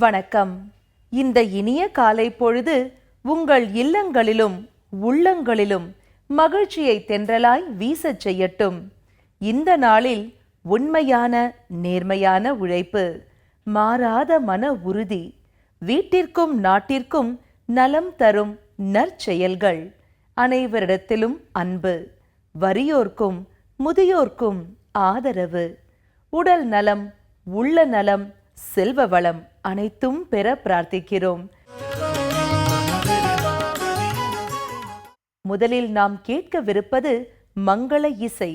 வணக்கம். இந்த இனிய காலை பொழுது உங்கள் இல்லங்களிலும் உள்ளங்களிலும் மகிழ்ச்சியை தென்றலாய் வீசச் செய்யட்டும். இந்த நாளில் உண்மையான நேர்மையான உழைப்பு, மாறாத மன உறுதி, வீட்டிற்கும் நாட்டிற்கும் நலம் தரும் நற்செயல்கள், அனைவரிடத்திலும் அன்பு, வறியோர்க்கும் முதியோர்க்கும் ஆதரவு, உடல் நலம், உள்ள நலம், செல்வ வளம் அனைத்தும் பெற பிரார்த்திக்கிறோம். முதலில் நாம் கேட்கவிருப்பது மங்கள இசை.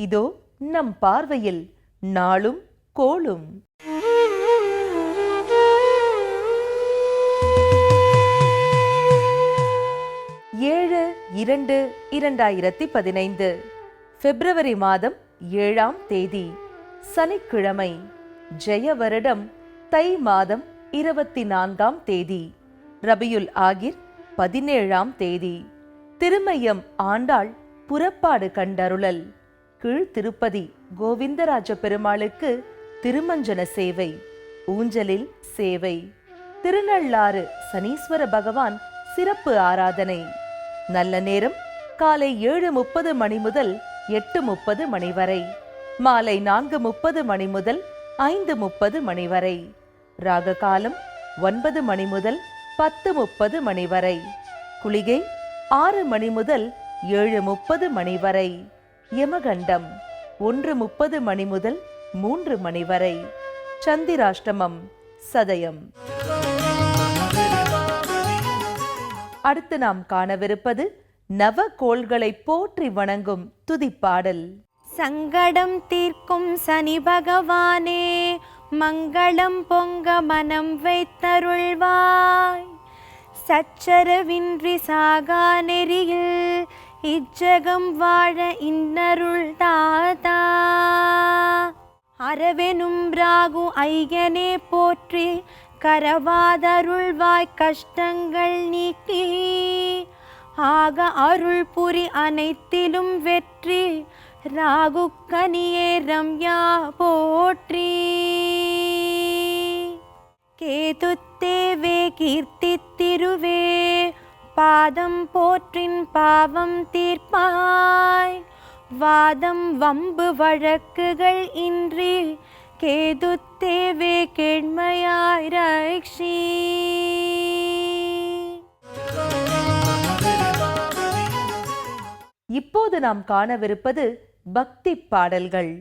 இதோ நம் பார்வையில் நாளும் கோளும். 7/2/2015 பிப்ரவரி மாதம் 7ஆம் தேதி சனிக்கிழமை, ஜெய வருடம் தை மாதம் 24ஆம் தேதி, ரபியுல் ஆகிர் 17ஆம் தேதி, திருமயம் ஆண்டாள் புறப்பாடு கண்டருளல். கீழ் திருப்பதி கோவிந்தராஜ பெருமாளுக்கு திருமஞ்சன சேவை, ஊஞ்சலில் சேவை. திருநள்ளாறு சனீஸ்வர பகவான் சிறப்பு ஆராதனை. நல்ல நேரம் காலை 7:30 மணி முதல் 8:30 மணி வரை, மாலை 4:30 மணி முதல் 5:30 மணி வரை. ராக காலம் 9 மணி முதல் 10:30 மணி வரை. குளிகை 6 மணி முதல் 7:30 மணி வரை. யமகண்டம் 1:30 மணி முதல் 3 மணி வரை. சந்திராஷ்டமம் சதயம். அடுத்து நாம் காணவிருப்பது நவகோள்களை போற்றி வணங்கும் துதிப்பாடல். சங்கடம் தீர்க்கும் சனி பகவானே, மங்களம் பொங்க மனம் வைத்தருள்வாய். சச்சரவின்றி சாகா நெறியில் இச்சகம் வாழ இன்னருள் தாதா. அரவெனும் ராகு ஐயனே போற்றி, கரவாதருள்வாய் கஷ்டங்கள் நீக்கி. ஆக அருள் புரி அனைத்திலும் வெற்றி, ராகு கனியே ரம்யா போற்றி. கேதுத்தேவே கீர்த்தி திருவே, பாதம் போற்றின் பாவம் தீர்ப்பாய். வாதம் வம்பு வழக்குகள் இன்றி, கேதுத்தேவே கேண்மையாய் ரக்ஷி. இப்போது நாம் காணவிருப்பது பக்தி பாடல்கள்.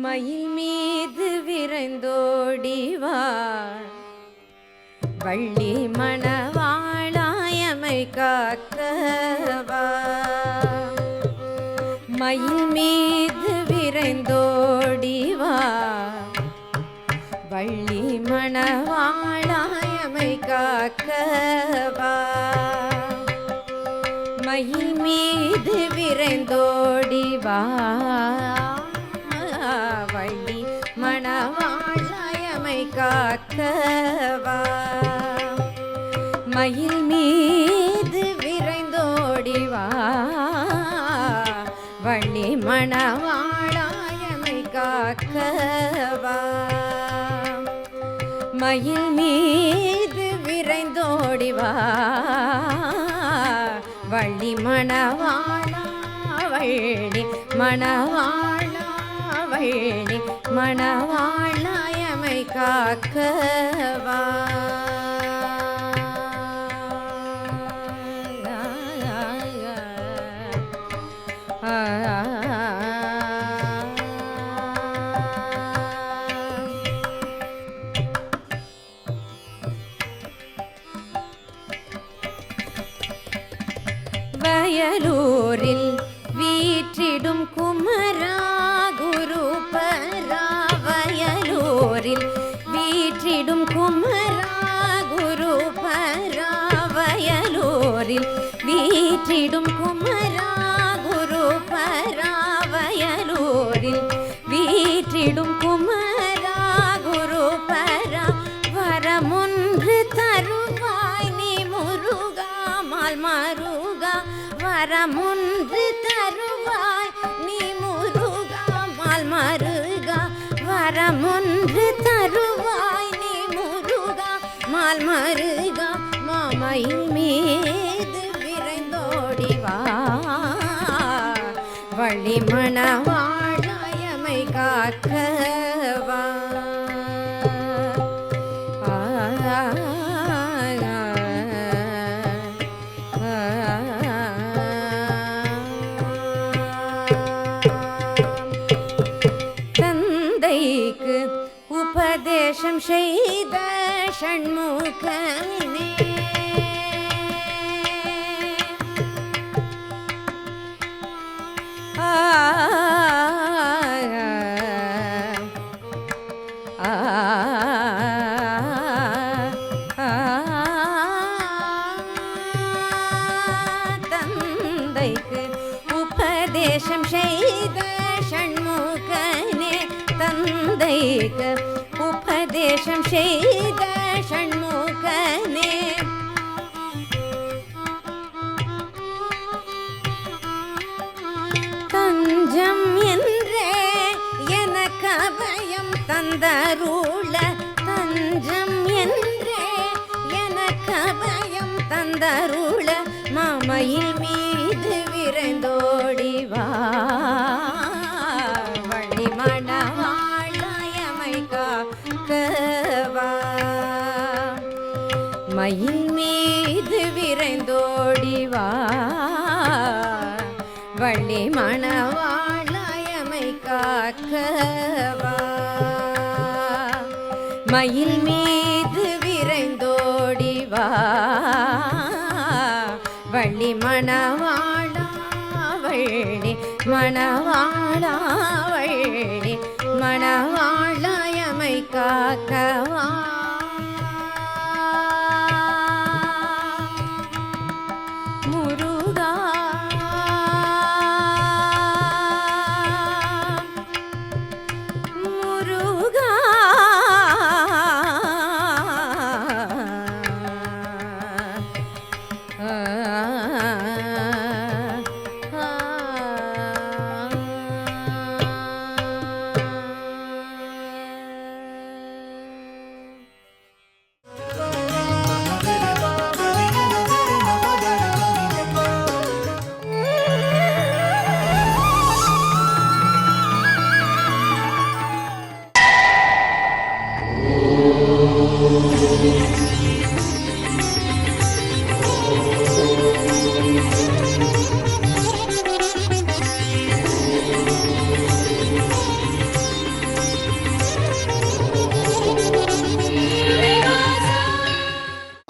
மயில் மீது விரைந்தோடிவா, வள்ளி மணவாளாயமை காக்கவா. மயில் மீது விரைந்தோடிவா, வள்ளி மணவாளாயமை காக்கவா. மயில் மீது விரைந்தோடிவா, வள்ளி மணவாளாயமை காக்கவா. மயில் மீது விரைந்தோடிவா, வள்ளி மணவாளாயமை காக்கவா. மயில் மீது விரைந்தோடிவா, வள்ளி மணவாளா வள்ளி மணவாளா வள்ளி மணவாளாயமை காக்கவா. வயலூரில் வீற்றிடும் குமரா குருபரா. வயலூரில் வீற்றிடும் குமரா குருபரா. வயலூரில் வீற்றிடும் குமரா குருபரா. வயலூரில் வீற்றிடும் குமரா குருபரா. வரமொன்று தருவாய் நீ முருகா மால் மருகா. வரமொன்று தருவாய் நீ முருகா மால் மருகா. வரமொன்று தருவாய் நீ முருகா மால் மருகா. மாமயில் மீது விரைந்தோடிவா, வள்ளி மணவாளாயமை காக்கவா. தந்தைக்கு உபதேசம் செய்த ஷண்முக உபதேசம் செய்த ஷண்முகனே தந்தைக்கு உபதேசம் செய்த ஷண்முகனே தஞ்சம் என்றே எனக்கு அபயம் தந்தருள தஞ்சம் என்றே எனக்கு அபயம் தந்தருள மாமையில் மீது விரைந்தோடிவா வள்ளி மணவாளாயமை காக்கவா மயில் மீது விரைந்தோடிவா வள்ளி மணவாளாயமை காக்கவா மயில் மீது விரைந்தோடிவா வள்ளி மணவாளா வள்ளி மணவாளா வள்ளி மணவாளாயமை காக்கவா முருகா முருகா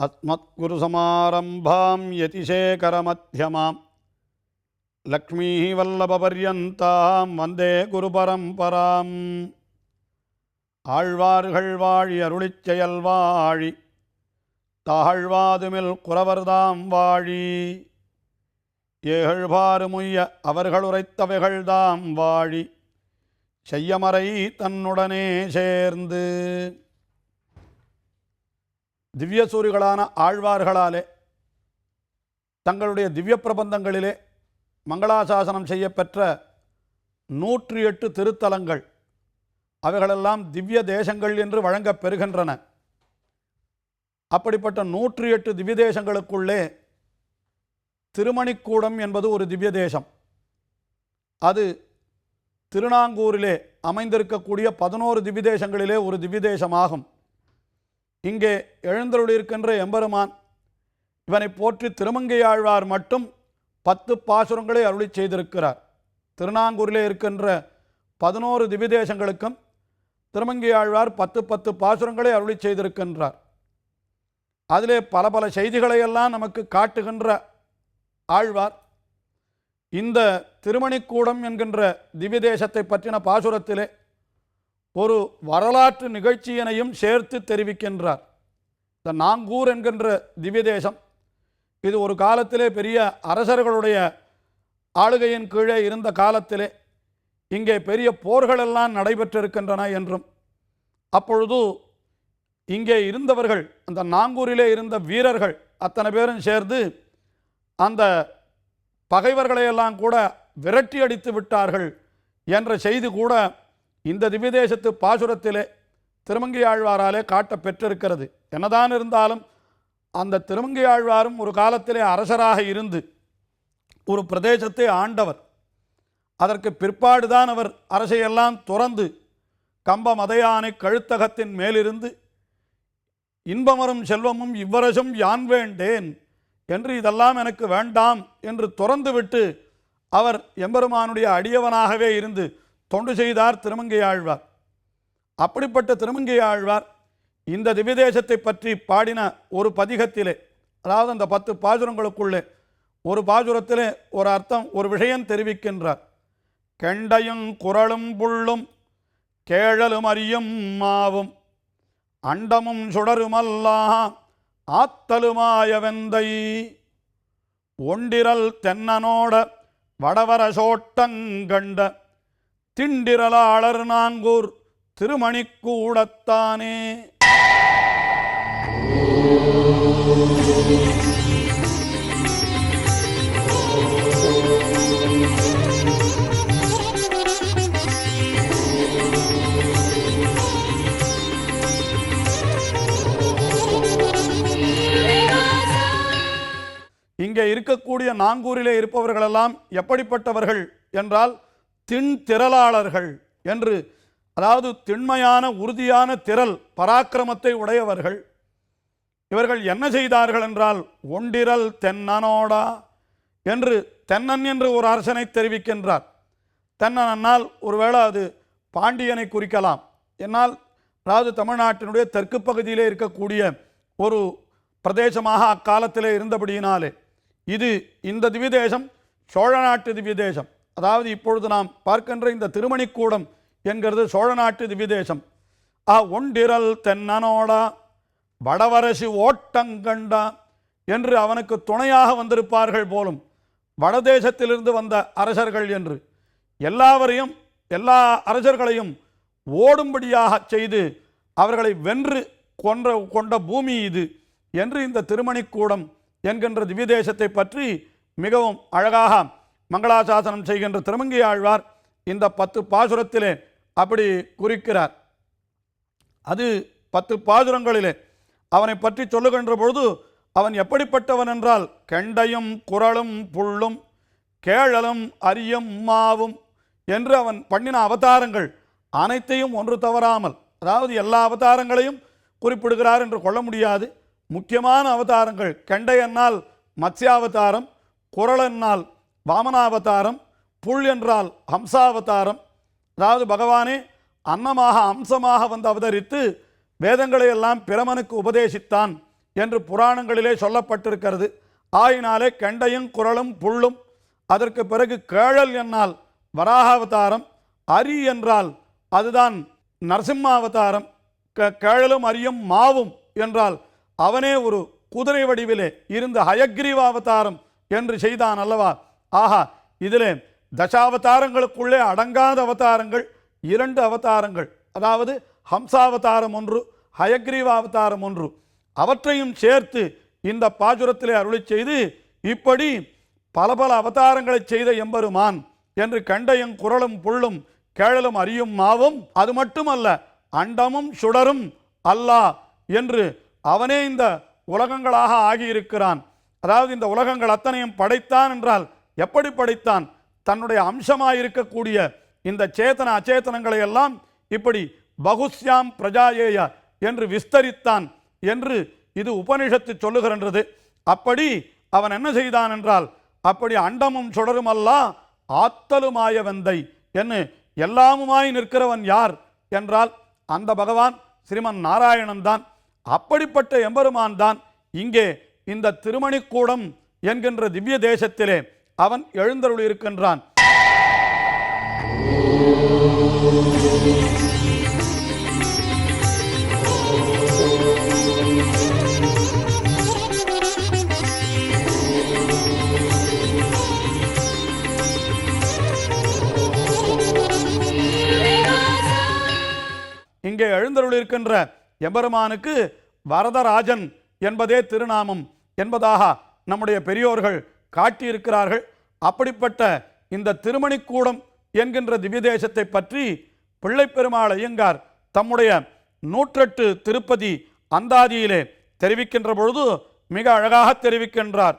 अस्मत्गुरुसमारम्भां यतिशेखरमध्यमां लक्ष्मीवल्लभपर्यन्तां वन्दे गुरुपरम्पराम् ஆழ்வார்கள் வாழி அருளிச் செயல் வாழி தாழ்வாதுமில் குறவர்தாம் வாழி ஏகழ்பாறுமுய்ய அவர்கள் உரைத்தவைகள்தாம் வாழி செய்யமறை தன்னுடனே சேர்ந்து. திவ்யசூரிகளான ஆழ்வார்களாலே தங்களுடைய திவ்ய பிரபந்தங்களிலே மங்களாசாசனம் செய்யப்பெற்ற 108 திருத்தலங்கள் அவைகளெல்லாம் திவ்ய தேசங்கள் என்று வழங்கப் பெறுகின்றன. அப்படிப்பட்ட 108 திவ்ய தேசங்களுக்குள்ளே திருமணிக்கூடம் என்பது ஒரு திவ்ய தேசம். அது திருநாங்கூரிலே அமைந்திருக்கக்கூடிய 11 திவ்ய தேசங்களிலே ஒரு திவ்ய தேசமாகும். இங்கே எழுந்தருளிருக்கின்ற எம்பெருமான் இவனை போற்றி திருமங்கையாழ்வார் மட்டும் 10 பாசுரங்களை அருளி செய்திருக்கிறார். திருநாங்கூரிலே இருக்கின்ற 11 திவ்ய தேசங்களுக்கும் திருமங்கையாழ்வார் 10 பாசுரங்களை அருளி செய்திருக்கின்றார். அதிலே பல பல செய்திகளையெல்லாம் நமக்கு காட்டுகின்ற ஆழ்வார் இந்த திருமணிக்கூடம் என்கின்ற திவ்ய தேசத்தை பற்றின பாசுரத்திலே ஒரு வரலாற்று நிகழ்ச்சியினையும் சேர்த்து தெரிவிக்கின்றார். இந்த நாங்கூர் என்கின்ற திவ்ய தேசம் இது ஒரு காலத்திலே பெரிய அரசர்களுடைய ஆளுகையின் கீழே இருந்த காலத்திலே இங்கே பெரிய போர்களெல்லாம் நடைபெற்றிருக்கின்றன என்றும் அப்பொழுது இங்கே இருந்தவர்கள் அந்த நாங்கூரிலே இருந்த வீரர்கள் அத்தனை பேரும் சேர்ந்து அந்த பகைவர்களையெல்லாம் கூட விரட்டி அடித்து விட்டார்கள் என்ற செய்தி கூட இந்த திவ்யதேசத்து பாசுரத்திலே திருமங்கையாழ்வாராலே காட்ட பெற்றிருக்கிறது. என்னதான் இருந்தாலும் அந்த திருமங்கையாழ்வாரும் ஒரு காலத்திலே அரசராக இருந்து ஒரு பிரதேசத்தை ஆண்டவர். அதற்கு பிற்பாடுதான் அவர் அரசையெல்லாம் துறந்து கம்ப மதையானை கழுத்தகத்தின் மேலிருந்து இன்பமரும் செல்வமும் இவ்வரசும் யான் வேண்டேன் என்று இதெல்லாம் எனக்கு வேண்டாம் என்று துறந்துவிட்டு அவர் எம்பெருமானுடைய அடியவனாகவே இருந்து தொண்டு செய்தார் திருமங்கையாழ்வார். அப்படிப்பட்ட திருமங்கையாழ்வார் இந்த திவ்யதேசத்தை பற்றி பாடின ஒரு பதிகத்திலே, அதாவது அந்த 10 பாசுரங்களுக்குள்ளே ஒரு பாசுரத்திலே ஒரு அர்த்தம் ஒரு விஷயம் தெரிவிக்கின்றார். கெண்டையும் குரலும் புள்ளும் கேழலும் அரியும் மாவும் அண்டமும் சுடருமல்லாம் ஆத்தலுமாய வெந்தை ஒண்டிரல் தென்னனோட வடவர சோட்டங்கண்ட திண்டிரலாளர் நாங்கூர் திருமணிக்கூடத்தானே. இங்கே இருக்கக்கூடிய நாங்கூரிலே இருப்பவர்களெல்லாம் எப்படிப்பட்டவர்கள் என்றால் திண்திரளாளர்கள் என்று, அதாவது திண்மையான உறுதியான திரள் பராக்கிரமத்தை உடையவர்கள். இவர்கள் என்ன செய்தார்கள் என்றால் ஒண்டிரல் தென்னனோடா என்று தென்னன் என்று ஒரு அரசனை தெரிவிக்கின்றார். தென்னனால் ஒருவேளை அது பாண்டியனை குறிக்கலாம். என்னால் அதாவது தமிழ்நாட்டினுடைய தெற்கு பகுதியிலே இருக்கக்கூடிய ஒரு பிரதேசமாக அக்காலத்திலே இருந்தபடியினாலே இது இந்த திவ்யதேசம் சோழ நாட்டு திவ்யதேசம். அதாவது இப்பொழுது நாம் பார்க்கின்ற இந்த திருமணிக்கூடம் என்கிறது சோழ நாட்டு திவ்யதேசம். ஒண்டிரல் தென்னனோடா வடவரசி ஓட்டங்கண்டா என்று அவனுக்கு துணையாக வந்திருப்பார்கள் போலும், வடதேசத்திலிருந்து வந்த அரசர்கள் என்று. எல்லா அரசர்களையும் ஓடும்படியாக செய்து அவர்களை வென்று கொண்ட பூமி இது என்று இந்த திருமணிக்கூடம் என்கின்ற திவ்யதேசத்தை பற்றி மிகவும் அழகாக மங்களாசாசனம் செய்கின்ற திருமங்கை ஆழ்வார் இந்த 10 பாசுரத்திலே அப்படி குறிக்கிறார். அது 10 பாசுரங்களிலே அவனை பற்றி சொல்லுகின்ற பொழுது அவன் எப்படிப்பட்டவன் என்றால் கெண்டையும் குரலும் புள்ளும் கேழலும் அரியும் மாவும் என்று அவன் பண்ணின அவதாரங்கள் அனைத்தையும் ஒன்று தவறாமல், அதாவது எல்லா அவதாரங்களையும் குறிப்பிடுகிறார் என்று கொள்ள முடியாது. முக்கியமான அவதாரங்கள் கெண்டை என்னால் மத்ஸ்யாவதாரம், குரல் என்னால் வாமனாவதாரம், புல் என்றால் ஹம்சாவதாரம். அதாவது பகவானே அன்னமாக அம்சமாக வந்து அவதரித்து வேதங்களை எல்லாம் பிரமனுக்கு உபதேசித்தான் என்று புராணங்களிலே சொல்லப்பட்டிருக்கிறது. ஆயினாலே கெண்டையும் குரலும் புல்லும், அதற்கு பிறகு கேழல் என்னால் வராகாவதாரம், அரி என்றால் அதுதான் நரசிம்மாவதாரம், கேழலும் அரியும் மாவும் என்றால் அவனே ஒரு குதிரை வடிவிலே இருந்து ஹயக்ரீவாவதாரம் என்று செய்தான் அல்லவா. ஆஹா, இதிலே தசாவதாரங்களுக்குள்ளே அடங்காத அவதாரங்கள் 2 அவதாரங்கள், அதாவது ஹம்சாவதாரம் ஒன்று, ஹயக்ரீவாவதாரம் ஒன்று, அவற்றையும் சேர்த்து இந்த பாசுரத்திலே அருளி செய்து இப்படி பல அவதாரங்களை செய்த எம்பெருமான் என்று கண்டையும் குரலும் புல்லும் கேழலும் அரியும் மாவும், அது மட்டுமல்ல அண்டமும் சுடரும் அல்லாஹ் என்று அவனே இந்த உலகங்களாக ஆகியிருக்கிறான். அதாவது இந்த உலகங்கள் அத்தனையும் படைத்தான் என்றால் எப்படி படைத்தான்? தன்னுடைய அம்சமாயிருக்கக்கூடிய இந்த சேத்தன அச்சேதனங்களை எல்லாம் இப்படி பகுஸ்யாம் பிரஜாயேய என்று விஸ்தரித்தான் என்று இது உபனிஷத்து சொல்லுகின்றது. அப்படி அவன் என்ன செய்தான் என்றால் அப்படி அண்டமும் சுடரும் அல்லா ஆத்தலுமாய வெந்தை என்று எல்லாமுமாய் நிற்கிறவன் யார் என்றால் அந்த பகவான் ஸ்ரீமன் நாராயணன் தான். அப்படிப்பட்ட எம்பெருமான் தான் இங்கே இந்த திருமணிக்கூடம் என்கின்ற திவ்ய தேசத்திலே அவன் எழுந்தருள் இருக்கின்றான். இங்கே எழுந்தருள் இருக்கின்ற எம்பெருமானுக்கு வரதராஜன் என்பதே திருநாமம் என்பதாக நம்முடைய பெரியோர்கள் காட்டியிருக்கிறார்கள். அப்படிப்பட்ட இந்த திருமணிக்கூடம் என்கின்ற திவ்யதேசத்தை பற்றி பிள்ளைப்பெருமாள் ஐயங்கார் தம்முடைய 108 திருப்பதி அந்தாதியிலே தெரிவிக்கின்ற பொழுது மிக அழகாக தெரிவிக்கின்றார்.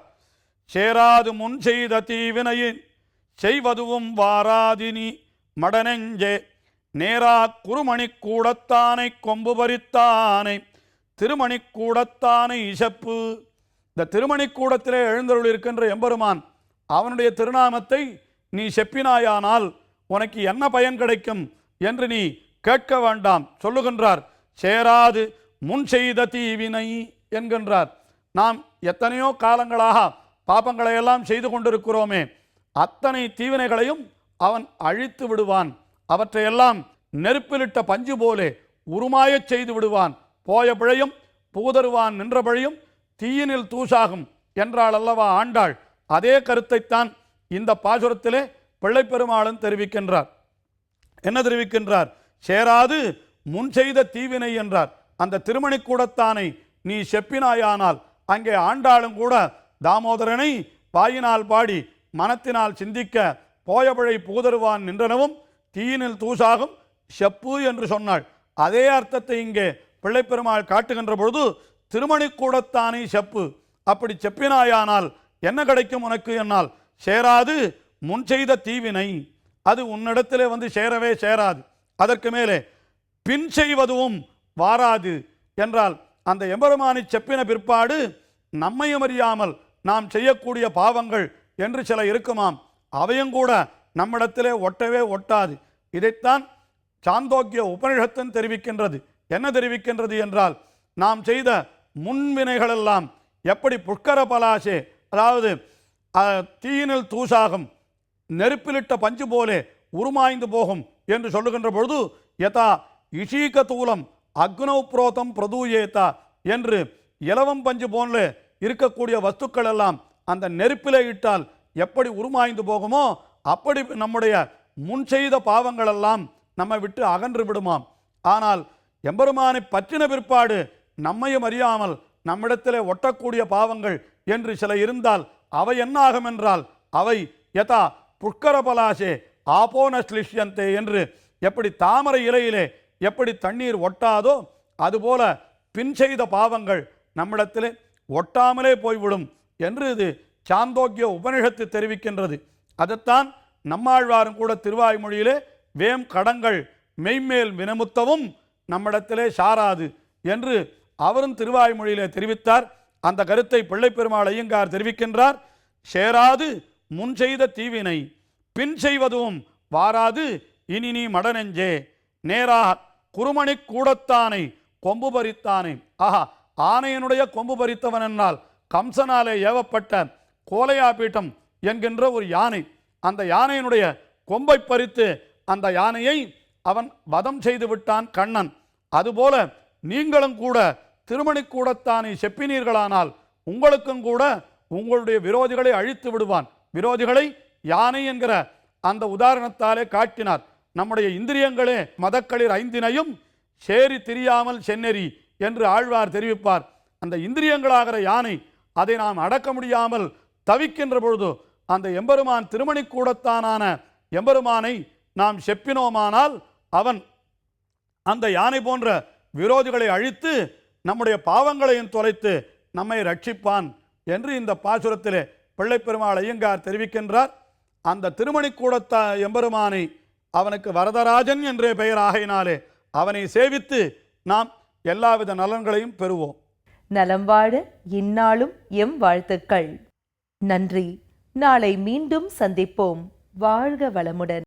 சேராது முன் செய்த தீவினையின் செய்வதுவும் வாராதினி மடனெஞ்சே நேரா குருமணிக்கூடத்தானை கொம்பு பறித்தானை திருமணிக்கூடத்தானை இசப்பு. இந்த திருமணிக்கூடத்திலே எழுந்தருள் இருக்கின்ற எம்பெருமான் அவனுடைய திருநாமத்தை நீ செப்பினாயானால் உனக்கு என்ன பயன் கிடைக்கும் என்று நீ கேட்க வேண்டாம் சொல்லுகின்றார். சேராது முன் செய்த தீவினை என்கின்றார். நாம் எத்தனையோ காலங்களாக பாபங்களையெல்லாம் செய்து கொண்டிருக்கிறோமே, அத்தனை தீவினைகளையும் அவன் அழித்து விடுவான். அவற்றையெல்லாம் நெருப்பிலிட்ட பஞ்சு போலே உருமாயச் செய்து விடுவான். போய பிழையும் பூதருவான் நின்ற பழியும் தீயினில் தூசாகும் என்றாள் அல்லவா ஆண்டாள். அதே கருத்தைத்தான் இந்த பாசுரத்திலே பிள்ளைப்பெருமாளும் தெரிவிக்கின்றார். என்ன தெரிவிக்கின்றார்? சேராது முன் செய்த தீவினை என்றார். அந்த திருமணிக்கூடத்தானை நீ செப்பினாயானால் அங்கே ஆண்டாளும் கூட தாமோதரனை வாயினால் பாடி மனத்தினால் சிந்திக்க போயபழை பூதருவான் நின்றனவும் தீயினில் தூசாகும் செப்பு என்று சொன்னாள். அதே அர்த்தத்தை இங்கே பிள்ளைப்பெருமாள் காட்டுகின்ற பொழுது திருமணிக்கூடத்தானை செப்பு, அப்படி செப்பினாயானால் என்ன கிடைக்கும் உனக்கு என்னால் சேராது முன் செய்த தீவினை, அது உன்னிடத்திலே வந்து சேரவே சேராது. அதற்கு மேலே பின் செய்வதும் வாராது என்றால் அந்த எம்பெருமானை செப்பின பிற்பாடு நம்மையும் அறியாமல் நாம் செய்யக்கூடிய பாவங்கள் என்று சில இருக்குமாம், அவையும் கூட நம்மிடத்திலே ஒட்டவே ஒட்டாது. இதைத்தான் சாந்தோக்கிய உபனிஷத்தும் தெரிவிக்கின்றது. என்ன தெரிவிக்கின்றது என்றால், நாம் செய்த முன்வினைகளெல்லாம் எப்படி புஷ்கர பலாசே, அதாவது தீயினில் தூசாகும் நெருப்பிலிட்ட பஞ்சு போலே உருமாய்ந்து போகும் என்று சொல்லுகின்ற பொழுது யதா இஷீக தூலம் அக்னௌ புரோதம் பிரதூயேதா என்று இலவம் பஞ்சு போல இருக்கக்கூடிய வஸ்துக்கள் எல்லாம் அந்த நெருப்பிலே இட்டால் எப்படி உருமாய்ந்து போகுமோ அப்படி நம்முடைய முன் செய்த பாவங்கள் எல்லாம் நம்மை விட்டு அகன்று விடுமாம். ஆனால் எம்பெருமானை பற்றின பிற்பாடு நம்மையும் அறியாமல் நம்மிடத்திலே ஒட்டக்கூடிய பாவங்கள் என்று சில இருந்தால் அவை என்ன ஆகும் என்றால், அவை யதா புஷ்கர பலாசே ஆபோனஸ்லிஷ்யந்தே என்று எப்படி தாமரை இலையிலே எப்படி தண்ணீர் ஒட்டாதோ அதுபோல பின் செய்த பாவங்கள் நம்மிடத்திலே ஒட்டாமலே போய்விடும் என்று இது சாந்தோக்கிய உபனிஷத்து தெரிவிக்கின்றது. அதைத்தான் நம்மாழ்வாரும் கூட திருவாய்மொழியிலே வேம் கடங்கள் மெய்மேல் வினமுத்தவும் நம்மிடத்திலே சாராது என்று அவரும் திருவாய்மொழியிலே தெரிவித்தார். அந்த கருத்தை பிள்ளைப்பெருமாள் ஐயங்கார் தெரிவிக்கின்றார். சேராது முன் செய்த தீவினை பின் செய்வதும் வாராது இனி நீ மடநெஞ்சே நேராக குருமணி கூடத்தானை கொம்பு பறித்தானே. ஆஹா, ஆனையனுடைய கொம்பு பறித்தவன் என்னால் கம்சனாலே ஏவப்பட்ட கோலையாபீட்டம் என்கின்ற ஒரு யானை, அந்த யானையினுடைய கொம்பை பறித்து அந்த யானையை அவன் வதம் செய்து விட்டான் கண்ணன். அதுபோல நீங்களும் கூட திருமணிக்கூடத்தானை செப்பினீர்களானால் உங்களுக்கும் கூட உங்களுடைய விரோதிகளை அழித்து விடுவான். விரோதிகளை யானை என்கிற அந்த உதாரணத்தாலே காட்டினார். நம்முடைய இந்திரியங்களே மதக்களிர் ஐந்தினையும் சேரி திரியாமல் சென்னெறி என்று ஆழ்வார் தெரிவிப்பார். அந்த இந்திரியங்களாகிற யானை அதை நாம் அடக்க முடியாமல் தவிக்கின்ற பொழுது அந்த எம்பெருமான் திருமணிக்கூடத்தானான எம்பெருமானை நாம் செப்பினோமானால் அவன் அந்த யானை போன்ற விரோதிகளை அழித்து நம்முடைய பாவங்களையும் தொலைத்து நம்மை ரட்சிப்பான் என்று இந்த பாசுரத்திலே பிள்ளைப்பெருமாள் ஐயங்கார் தெரிவிக்கின்றார். அந்த திருமணிக்கூடத்த எம்பெருமானை அவனுக்கு வரதராஜன் என்றே பெயர் ஆகையினாலே அவனை சேவித்து நாம் எல்லாவித நலன்களையும் பெறுவோம். நலம் வாழ இந்நாளும் எம் வாழ்த்துக்கள். நன்றி. நாளை மீண்டும் சந்திப்போம். வாழ்க வளமுடன்.